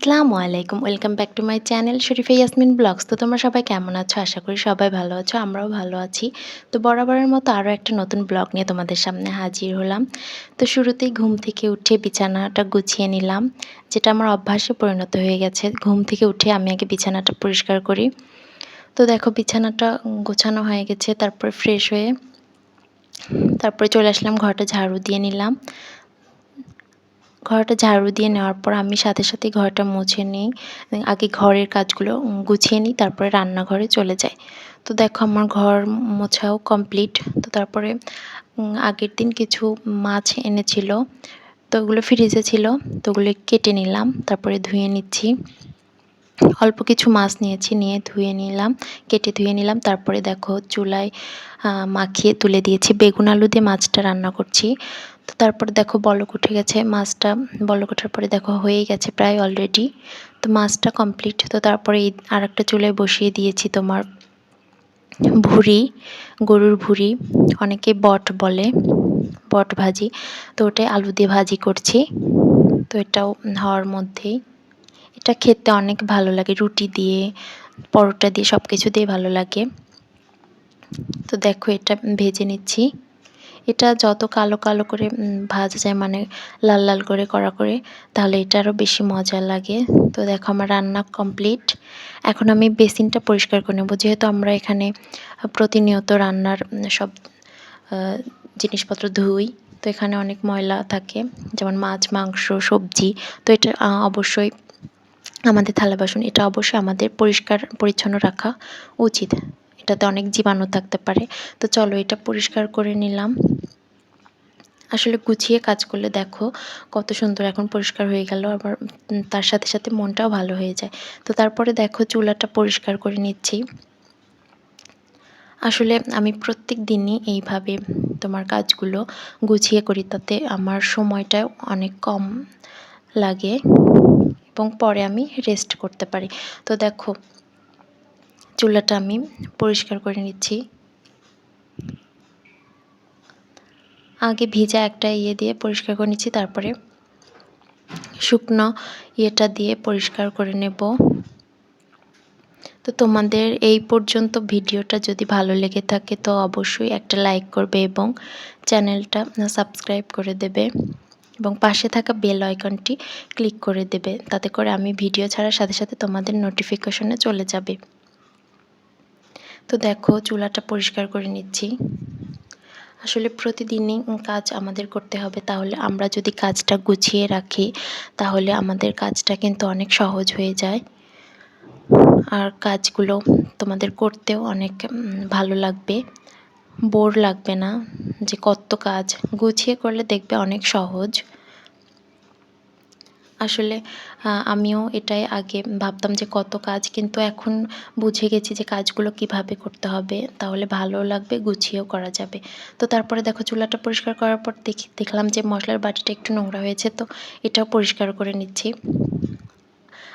আসসালামু আলাইকুম। Welcome back to my channel Sharifa Yasmin vlogs. তো তোমরা সবাই কেমন আছো? আশা করি সবাই ভালো আছো। আমরাও ভালো আছি। তো বরাবরের মতো আরও একটা নতুন ব্লগ নিয়ে তোমাদের সামনে হাজির হলাম। তো শুরুতেই ঘুম থেকে উঠে বিছানাটা গুছিয়ে নিলাম। যেটা আমার অভ্যাসে পরিণত হয়ে গেছে। ঘুম থেকে উঠে আমি আগে বিছানাটা পরিষ্কার করি। তো দেখো বিছানাটা গোছানো হয়ে গেছে। তারপরে ফ্রেশ হয়ে তারপরে চলে আসলাম, ঘরটা ঝাড়ু দিয়ে নিলাম। ঘরটা ঝাড়ু দিয়ে নেওয়ার পর আমি সাথে সাথেই ঘরটা মুছে নিই। আগে ঘরের কাজগুলো গুছিয়ে নিই, তারপরে রান্নাঘরে চলে যাই। তো দেখো আমার ঘর মোছাও কমপ্লিট। তো তারপরে আগের দিন কিছু মাছ এনেছিল, তো ওগুলো ফ্রিজে ছিল, তো ওগুলো কেটে নিলাম, তারপরে ধুয়ে নিচ্ছি। অল্প কিছু মাছ নিয়েছি, নিয়ে ধুয়ে নিলাম, কেটে ধুয়ে নিলাম। তারপরে দেখো চুলায় মাখিয়ে তুলে দিয়েছি। বেগুন আলু দিয়ে মাছটা রান্না করছি। তো তারপরে দেখো বলক উঠে গেছে, মাছটা বলক ওঠার পরে দেখো হয়েই গেছে প্রায় অলরেডি। তো মাছটা কমপ্লিট। তো তারপরে আর একটা চুলায় বসিয়ে দিয়েছি তোমার ভুঁড়ি, গরুর ভুঁড়ি, অনেকে বট বলে, বট ভাজি। তো ওটাই আলু দিয়ে ভাজি করছি। তো এটাও হওয়ার মধ্যেই, এটা খেতে অনেক ভালো লাগে, রুটি দিয়ে, পরোটা দিয়ে, সব কিছু দিয়ে ভালো লাগে। তো দেখো এটা ভেজে নিচ্ছি। এটা যত কালো কালো করে ভাজা যায়, মানে লাল লাল করে কড়া করে, তাহলে এটা আরও বেশি মজা লাগে। তো দেখো আমার রান্না কমপ্লিট। এখন আমি বেসিনটা পরিষ্কার করে নেব, যেহেতু আমরা এখানে প্রতিনিয়ত রান্নার সব জিনিসপত্র ধুই। তো এখানে অনেক ময়লা থাকে, যেমন মাছ, মাংস, সবজি। তো এটা অবশ্যই আমাদের থালা বাসন, এটা অবশ্যই আমাদের পরিষ্কার পরিচ্ছন্ন রাখা উচিত। এটাতে অনেক জীবাণু থাকতে পারে। তো চলো এটা পরিষ্কার করে নিলাম। আসলে গুছিয়ে কাজ করলে দেখো কত সুন্দর এখন পরিষ্কার হয়ে গেল, আবার তার সাথে সাথে মনটাও ভালো হয়ে যায়। তো তারপরে দেখো চুলাটা পরিষ্কার করে নিচ্ছি। আসলে আমি প্রত্যেক দিনই এইভাবে তোমার কাজগুলো গুছিয়ে করি, তাতে আমার সময়টা অনেক কম লাগে এবং পরে আমি রেস্ট করতে পারি। তো দেখো চুলাটা আমি পরিষ্কার করে নিচ্ছি। আগে ভিজা একটা দিয়ে পরিষ্কার করে নিচ্ছি, তারপরে শুকনো ইয়েটা দিয়ে পরিষ্কার করে নেব। তো তোমাদের এই পর্যন্ত ভিডিওটা যদি ভালো লেগে থাকে তো অবশ্যই একটা লাইক করবে এবং চ্যানেলটা সাবস্ক্রাইব করে দেবে এবং পাশে থাকা বেল আইকনটি ক্লিক করে দেবে, তাতে করে আমি ভিডিও ছাড়ার সাথে সাথে তোমাদের নোটিফিকেশনে চলে যাবে। তো দেখো চুলাটা পরিষ্কার করে নিচ্ছি। আসলে প্রতিদিনই কাজ আমাদের করতে হবে, তাহলে আমরা যদি কাজটা গুছিয়ে রাখি তাহলে আমাদের কাজটা কিন্তু অনেক সহজ হয়ে যায়, আর কাজগুলো তোমাদের করতেও অনেক ভালো লাগবে, বোর লাগবে না। যে কত কাজ গুছিয়ে করলে দেখবে অনেক সহজ। আসলে আমিও এটাই আগে ভাবতাম যে কত কাজ, কিন্তু এখন বুঝে গেছি যে কাজগুলো কিভাবে করতে হবে, তাহলে ভালো লাগবে, গুছিয়েও করা যাবে। তো তারপরে দেখো চুলাটা পরিষ্কার করার পর দেখলাম যে মশলার বাটিটা একটু নোংরা হয়েছে, তো এটাও পরিষ্কার করে নিচ্ছি।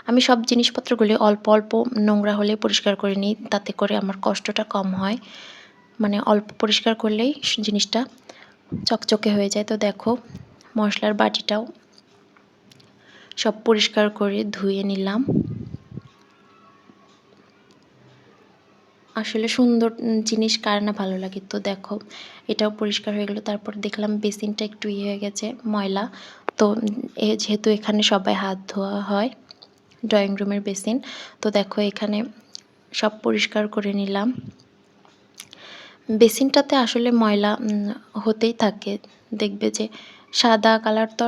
আমি সব জিনিসপত্রগুলি অল্প অল্প নোংরা হলে পরিষ্কার করে নিই, তাতে করে আমার কষ্টটা কম হয়। মানে অল্প পরিষ্কার করলেই জিনিসটা চকচকে হয়ে যায়। তো দেখো মশলার বাটিটাও সব পরিষ্কার করে ধুয়ে নিলাম। আসলে সুন্দর জিনিস কার না ভালো লাগে। তো দেখো এটাও পরিষ্কার হয়ে গেল। তারপর দেখলাম বেসিনটা একটু হয়ে গেছে ময়লা। তো যেহেতু এখানে সবাই হাত ধোয়া হয়, ড্রয়িং রুমের বেসিন, তো দেখো এখানে সব পরিষ্কার করে নিলাম। বেসিনটাতে আসলে ময়লা হতেই থাকে, দেখবে যে সাদা কালার তো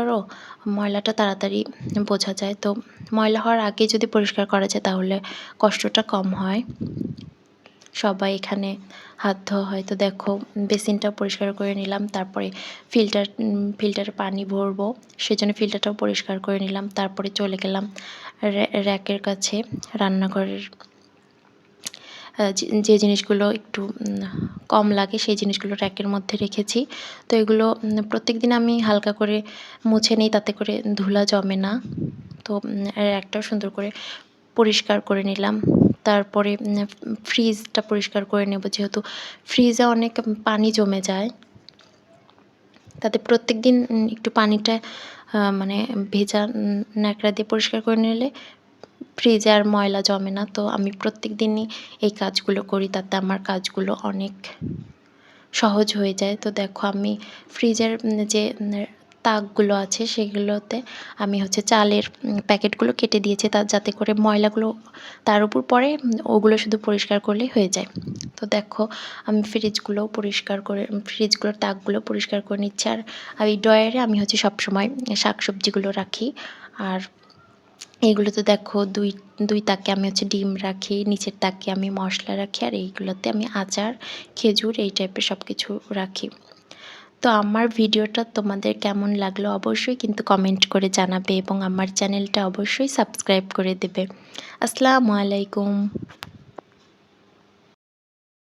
ময়লাটা তাড়াতাড়ি বোঝা যায়। তো ময়লা হওয়ার আগে যদি পরিষ্কার করা যায় তাহলে কষ্টটা কম হয়। সবাই এখানে হাত ধোয়া হয়। তো দেখো বেসিনটাও পরিষ্কার করে নিলাম। তারপরে ফিল্টারে পানি ভরবো, সেজন্য ফিল্টারটাও পরিষ্কার করে নিলাম। তারপরে চলে গেলাম র্যাকের কাছে, রান্নাঘরের যে জিনিসগুলো একটু কম লাগে সেই জিনিসগুলো র্যাকের মধ্যে রেখেছি। তো এগুলো প্রত্যেকদিন আমি হালকা করে মুছে নিই, তাতে করে ধুলা জমে না। তো র্যাকটাও সুন্দর করে পরিষ্কার করে নিলাম। তারপরে ফ্রিজটা পরিষ্কার করে নেব, যেহেতু ফ্রিজে অনেক পানি জমে যায়, তাতে প্রত্যেকদিন একটু পানিটা মানে ভেজা ন্যাকড়া দিয়ে পরিষ্কার করে নিলে ফ্রিজে আর ময়লা জমে না। তো আমি প্রত্যেকদিনই এই কাজগুলো করি, তাতে আমার কাজগুলো অনেক সহজ হয়ে যায়। তো দেখো আমি ফ্রিজের যে তাকগুলো আছে সেগুলোতে আমি হচ্ছে চালের প্যাকেটগুলো কেটে দিয়েছি যাতে করে ময়লাগুলো তার উপর পড়ে, ওগুলো শুধু পরিষ্কার করলেই হয়ে যায়। তো দেখো আমি ফ্রিজগুলোর তাকগুলো পরিষ্কার করে নিচ্ছি। আর এই ড্রয়ারে আমি হচ্ছে সবসময় শাকসবজিগুলো রাখি। আর এইগুলোতে দেখো দুই তাকে আমি হচ্ছে ডিম রাখি, নিচের তাকে আমি মশলা রাখি, আর এইগুলোতে আমি আচার, খেজুর এই টাইপের সব কিছু রাখি। তো আমার ভিডিওটা তোমাদের কেমন লাগলো অবশ্যই কিন্তু কমেন্ট করে জানাবে এবং আমার চ্যানেলটা অবশ্যই সাবস্ক্রাইব করে দেবে। আসসালামু আলাইকুম।